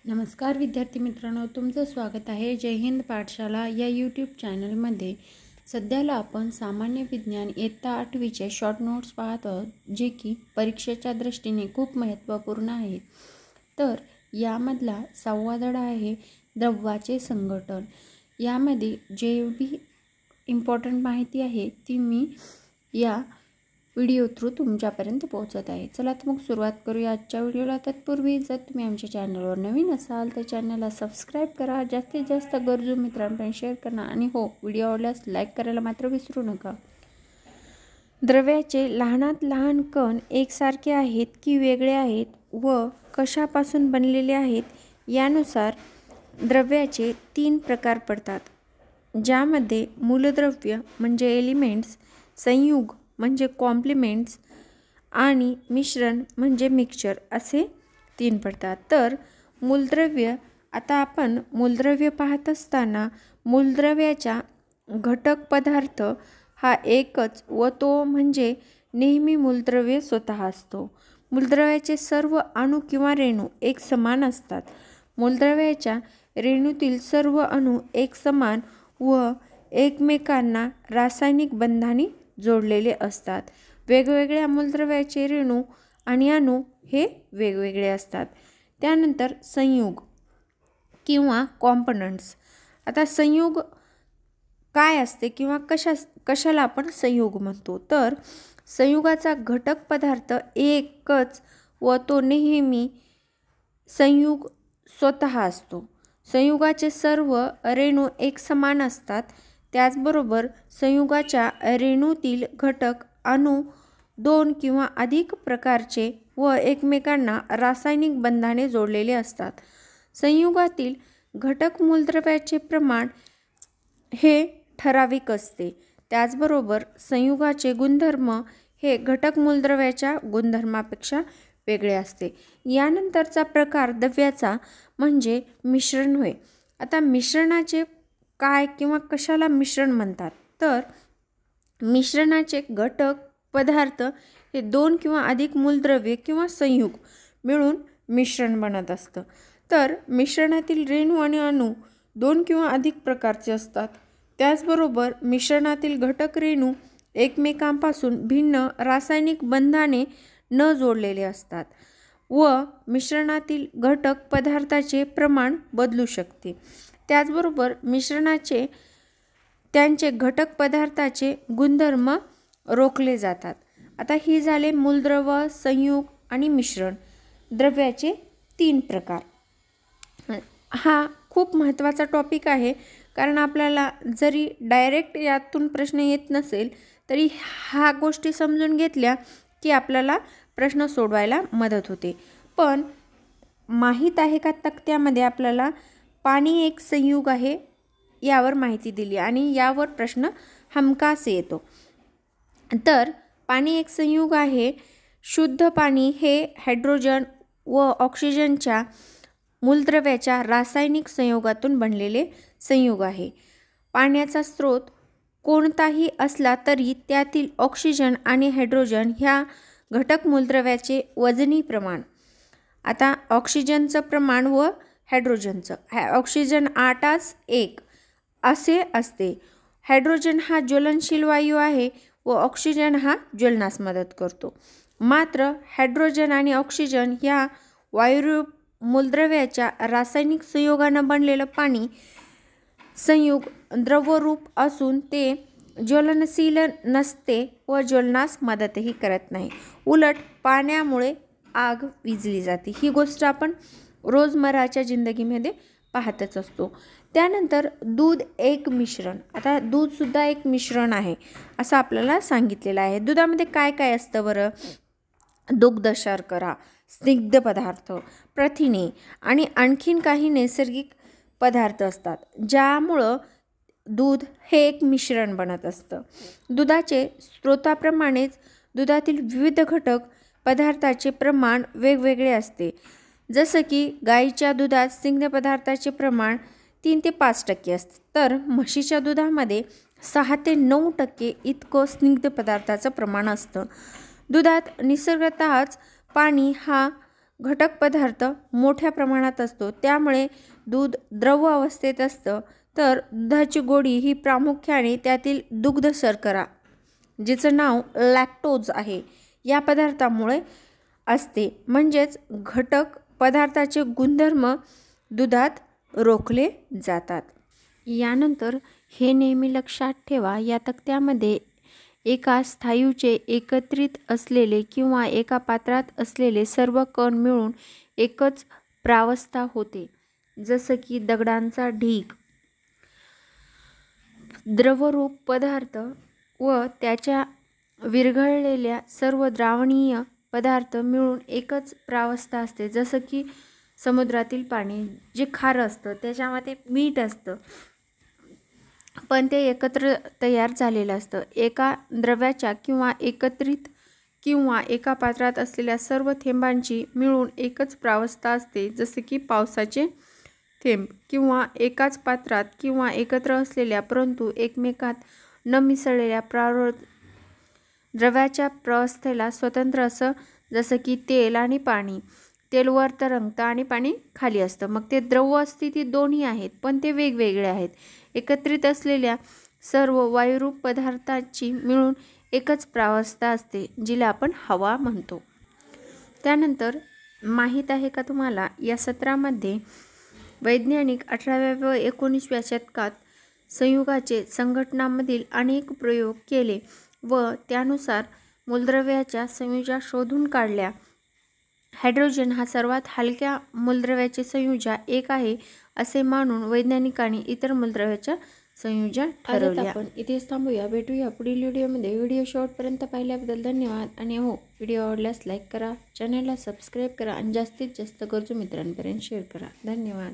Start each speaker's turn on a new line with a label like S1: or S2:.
S1: नमस्कार विद्यार्थी मित्रांनो, तुमचं स्वागत आहे जय हिंद पाठशाला या यूट्यूब चॅनलमध्ये। सध्याला आपण सामान्य विज्ञान इयत्ता 8वीचे शॉर्ट नोट्स पाहत आहोत, जे की परीक्षेच्या दृष्टीने खूप महत्त्वपूर्ण आहे। तर यामधला 6वा धडा आहे द्रव्याचे संघटन। यामध्ये जेवढी इम्पॉर्टंट माहिती आहे ती मी या व्हिडिओ थ्रू तुमच्यापर्यंत पोहोचत आहे। चला तर मग सुरुवात करूया आजच्या व्हिडिओला। तत्पूर्वी जर तुम्ही आमच्या चॅनलवर नवीन असाल तर चॅनलला सबस्क्राईब करा, जास्तीत जास्त गरजू मित्रांपर्यंत शेअर करा आणि हो, व्हिडिओ आवडल्यास लाईक करायला मात्र विसरू नका। द्रव्याचे लहानात लहान कण एकसारखे आहेत की वेगळे आहेत व कशापासून बनलेले आहेत यानुसार द्रव्याचे 3 प्रकार पडतात, ज्यामध्ये मूलद्रव्य म्हणजे एलिमेंट्स, संयुग म्हणजे कॉम्प्लिमेंट्स आणि मिश्रण म्हणजे मिक्सचर असे 3 पडतात। तर मूलद्रव्य, आता आपण मूलद्रव्य पाहत असताना मूलद्रव्याचा घटक पदार्थ हा एकच व तो म्हणजे नेहमी मूलद्रव्य स्वतः असतो। मूलद्रव्याचे सर्व अणू किंवा रेणू एक समान असतात। मूलद्रव्याच्या रेणूतील सर्व अणू एक समान व एकमेकांना रासायनिक बंधाने जोडलेले असतात। वेगवेगळ्या मूलद्रव्याचे रेणू आणि अणू हे वेगवेगळे असतात। त्यानंतर संयुग किंवा कॉम्पोनंट्स। आता संयुग काय असते किंवा कशाला आपण संयुग म्हणतो, तर संयुगाचा घटक पदार्थ एकच व तो नेहमी संयुग स्वतः असतो। संयुगाचे सर्व रेणू एक समान असतात। त्याचबरोबर संयुगाच्या रेणूतील घटक अणू 2 किंवा अधिक प्रकारचे व एकमेकांना रासायनिक बंधाने जोडलेले असतात। संयुगातील घटक मूलद्रव्याचे प्रमाण हे ठराविक असते। त्याचबरोबर संयुगाचे गुणधर्म हे घटक मूलद्रव्याच्या गुणधर्मापेक्षा वेगळे असते। यानंतरचा प्रकार द्रव्याचा म्हणजे मिश्रण होय। आता मिश्रणाचे काय किंवा कशाला मिश्रण म्हणतात, तर मिश्रणाचे घटक पदार्थ हे 2 किंवा अधिक मूलद्रव्ये किंवा संयुग मिळून मिश्रण बनत असतं। तर मिश्रणातील रेणू आणि अणू 2 किंवा अधिक प्रकारचे असतात। त्याचबरोबर मिश्रणातील घटक रेणू एकमेकांपासून भिन्न रासायनिक बंधाने न जोडलेले असतात व मिश्रणातील घटक पदार्थाचे प्रमाण बदलू शकते। त्याचबरोबर मिश्रणाचे त्यांचे घटक पदार्थाचे गुणधर्म रोखले जातात। आता ही झाले मूलद्रव, संयुग आणि मिश्रण द्रव्याचे 3 प्रकार। हा खूप महत्त्वाचा टॉपिक आहे, कारण आपल्याला जरी डायरेक्ट यातून प्रश्न येत नसेल तरी ह्या गोष्टी समजून घेतल्या की आपल्याला प्रश्न सोडवायला मदत होते। पण माहीत आहे का, तक्त्यामध्ये आपल्याला पाणी एक संयुग आहे यावर माहिती दिली आणि यावर प्रश्न हमखास येतो। तर पाणी एक संयुग आहे। शुद्ध पाणी हे हायड्रोजन व ऑक्सिजनच्या मूलद्रव्याच्या रासायनिक संयोगातून बनलेले संयुग आहे। पाण्याचा स्रोत कोणताही असला तरी त्यातील ऑक्सिजन आणि हायड्रोजन ह्या घटक मूलद्रव्याचे वजनी प्रमाण, आता ऑक्सिजनचं प्रमाण व हायड्रोजनचं, ऑक्सिजन 8:1 असे असते। हायड्रोजन हा ज्वलनशील वायू आहे व ऑक्सिजन हा ज्वलनास मदत करतो। मात्र हायड्रोजन आणि ऑक्सिजन या वायुरूप मूलद्रव्याच्या रासायनिक संयोगाने बनलेलं पाणी संयुग द्रवरूप असून ते ज्वलनशील नसते व ज्वलनास मदतही करत नाही। उलट पाण्यामुळे आग विझली जाते। ही गोष्ट आपण रोजमर्राच्या जिंदगीमध्ये पाहतच असतो। त्यानंतर दूध एक मिश्रण। आता दूध सुद्धा एक मिश्रण आहे असं आपल्याला सांगितलेलं आहे। दुधामध्ये काय काय असतं बरं? दुग्ध शर्करा, स्निग्ध पदार्थ, प्रथिने आणि आणखीन काही नैसर्गिक पदार्थ असतात, ज्यामुळं दूध हे एक मिश्रण बनत असतं। दुधाचे स्रोताप्रमाणेच दुधातील विविध घटक पदार्थाचे प्रमाण वेगवेगळे असते। जसं की गाईच्या दुधात स्निग्ध पदार्थाचे प्रमाण 3 ते 5% असते, तर म्हशीच्या दुधामध्ये 6 ते 9% इतकं स्निग्ध पदार्थाचं प्रमाण असतं। दुधात निसर्गतःच पाणी हा घटक पदार्थ मोठ्या प्रमाणात असतो, त्यामुळे दूध द्रव अवस्थेत असतं. तर दुधाची गोडी ही प्रामुख्याने त्यातील दुग्ध शर्करा, जिचं नाव लॅक्टोज आहे, या पदार्थामुळे असते. म्हणजेच घटक पदार्थाचे गुणधर्म दुधात रोखले जातात. यानंतर हे नेहमी लक्षात ठेवा, या तक्त्यामध्ये एका स्थायूचे एकत्रित असलेले किंवा एका पात्रात असलेले सर्व कण मिळून एकच प्रावस्था होते. जसं की दगडांचा ढीग, द्रवरूप पदार्थ व त्याच्या विरघळलेल्या सर्व द्रावणीय पदार्थ मिळून एकच प्रावस्था असते. जसं की समुद्रातील पाणी जे खारं असतं त्याच्यामध्ये मीठ असतं, पण ते एकत्र तयार झालेलं असतं. एका द्रव्याच्या किंवा एकत्रित किंवा एका पात्रात असलेल्या सर्व थेंबांची मिळून एकच प्रावस्था असते. जसे की पावसाचे थेंब किंवा एकाच पात्रात किंवा एकत्र असलेल्या परंतु एकमेकात न मिसळलेल्या द्रव्याच्या प्रावस्थेला स्वतंत्र असं, जसं की तेल आणि पाणी. तेल वर तरंगतं आणि पाणी खाली असतं. मग ते द्रव स्थिती दोन्ही आहेत, पण ते वेगवेगळे आहेत. एकत्रित असलेल्या सर्व वायुरूप पदार्थांची मिळून एकच प्रावस्था असते, जिला आपण हवा म्हणतो. त्यानंतर माहीत आहे का तुम्हाला, या सत्रामध्ये वैज्ञानिक 18व्या व 19व्या शतकात संयुगाचे संघटनांमधील अनेक प्रयोग केले व त्यानुसार मूलद्रव्याच्या संयुजा शोधून काढल्या. हायड्रोजन हा सर्वात हलक्या मूलद्रव्याचे संयुजा एक आहे असे मानून वैज्ञानिकांनी इतर मूलद्रव्याच्या संयुजा ठरवल्या. आपण इथेच थांबूया. भेटूया पुढील व्हिडिओमध्ये. व्हिडिओ शेवटपर्यंत पाहिल्याबद्दल धन्यवाद. आणि हो, व्हिडिओ आवडल्यास लाईक करा, चॅनलला सबस्क्राईब करा आणि जास्तीत जास्त गरजू मित्रांपर्यंत शेअर करा. धन्यवाद.